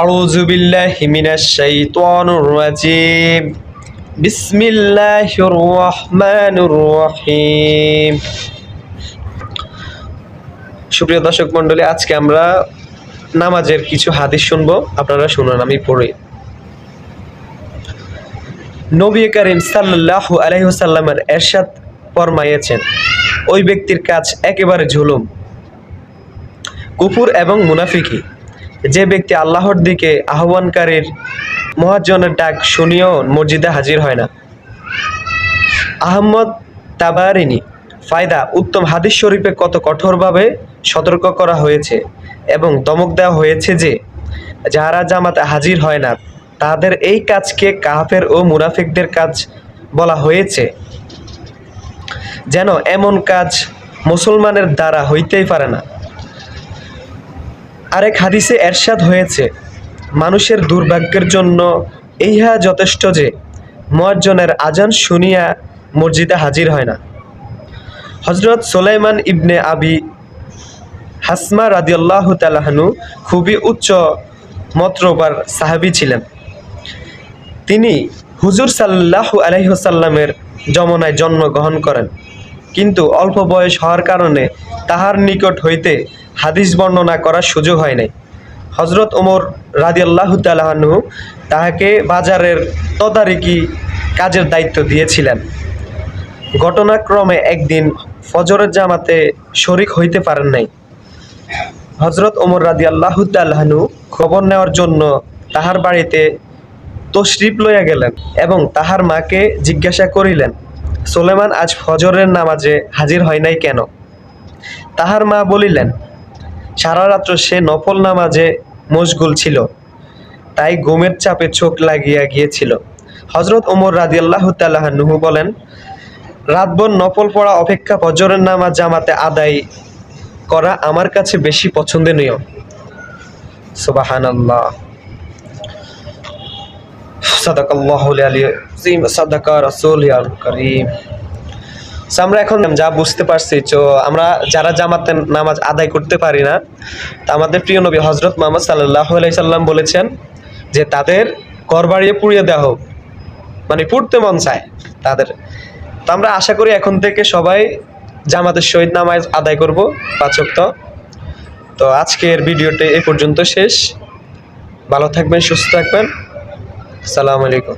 আউযু বিল্লাহি মিনাশ শাইতানির রাজিম। বিসমিল্লাহির রহমানির রহিম। সুপ্রিয় দর্শক মণ্ডলী, আজকে আমরা নামাজের কিছু হাদিস শুনবো। আপনারা শুনুন, আমি পড়ি। নবী করিম সাল্লাল্লাহু আলাইহি ওয়াসাল্লামের ইরশাদ ফরমাইয়েছেন, ওই ব্যক্তির কাজ একেবারে ঝুলুম, কুফর এবং মুনাফিকি, যে ব্যক্তি আল্লাহর দিকে আহ্বানকারীর মুয়াজ্জিনের ডাক শুনিয়েও মসজিদে হাজির হয় না। আহমদ তাবারিনী ফায়দা। উত্তম হাদিস শরীফে কত কঠোরভাবে সতর্ক করা হয়েছে এবং ধমক দেওয়া হয়েছে যে যারা জামাতে হাজির হয় না তাদের এই কাজকে কাফের ও মুনাফিকদের কাজ বলা হয়েছে, যেন এমন কাজ মুসলমানের দ্বারা হইতেই পারে না। আরেক হাদিসে এরশাদ হয়েছে, মানুষের দুর্ভাগ্যের জন্য ইহা যথেষ্ট যে মুয়াজ্জিনের আজান শুনিয়া মসজিদে হাজির হয় না। হযরত সুলাইমান ইবনে আবি হাসমা রাদিয়াল্লাহু তাআলা আনহু খুবই উচ্চ মর্তবার সাহাবী ছিলেন। তিনি হুজুর সাল্লাল্লাহু আলাইহি ওয়াসাল্লামের জমানায় জন্মগ্রহণ করেন, কিন্তু অল্প বয়স হওয়ার কারণে তাহার নিকট হইতে হাদিস বর্ণনা করার সুযোগ হয় নাই। হযরত ওমর রাদিয়াল্লাহু তাআলা আনহু তাহাকে বাজারের তদারকি কাজের দায়িত্ব দিয়েছিলেন। ঘটনাক্রমে একদিন ফজরের জামাতে শরীক হইতে পারেন নাই। হযরত ওমর রাদিয়াল্লাহু তাআলা আনহু খবর নেওয়ার জন্য তাহার বাড়িতে তশরিফ লইয়া গেলেন এবং তাহার মাকে জিজ্ঞাসা করিলেন, সুলাইমান আজ ফজরের নামাজে হাজির হয় নাই কেন? তাহার মা বলিলেন, সারা রাত্র সে নফল নামাজে মশগুল ছিল, তাই ঘুমের চাপে চোখ লাগিয়া গিয়েছিল। হযরত ওমর রাদিয়াল্লাহু তাআলা আনহু বলেন, রাতভর নফল পড়া অপেক্ষা ফজরের নামাজ জামাতে আদায় করা আমার কাছে বেশি পছন্দনীয়। সুবহানাল্লাহ। সাদাকাল্লাহুল আলিয়্যিম, সাদাকা রাসূলুল কারীম। আমরা এখন যা বুঝতে পারছি, তো আমরা যারা জামাতে নামাজ আদায় করতে পারি না, তা আমাদের প্রিয় নবী হযরত মুহাম্মদ সাল্লাল্লাহু আলাইহি সাল্লাম বলেছেন যে তাদের ঘর বাড়িয়ে পুড়িয়ে দেওয়া হোক, মানে পড়তে মন চায় তাদের। তো আমরা আশা করি এখন থেকে সবাই জামাতের সহিত নামাজ আদায় করব 5 ওয়াক্ত। তো আজকের ভিডিওটি এই পর্যন্ত শেষ। ভালো থাকবেন, সুস্থ থাকবেন। আসসালামু আলাইকুম।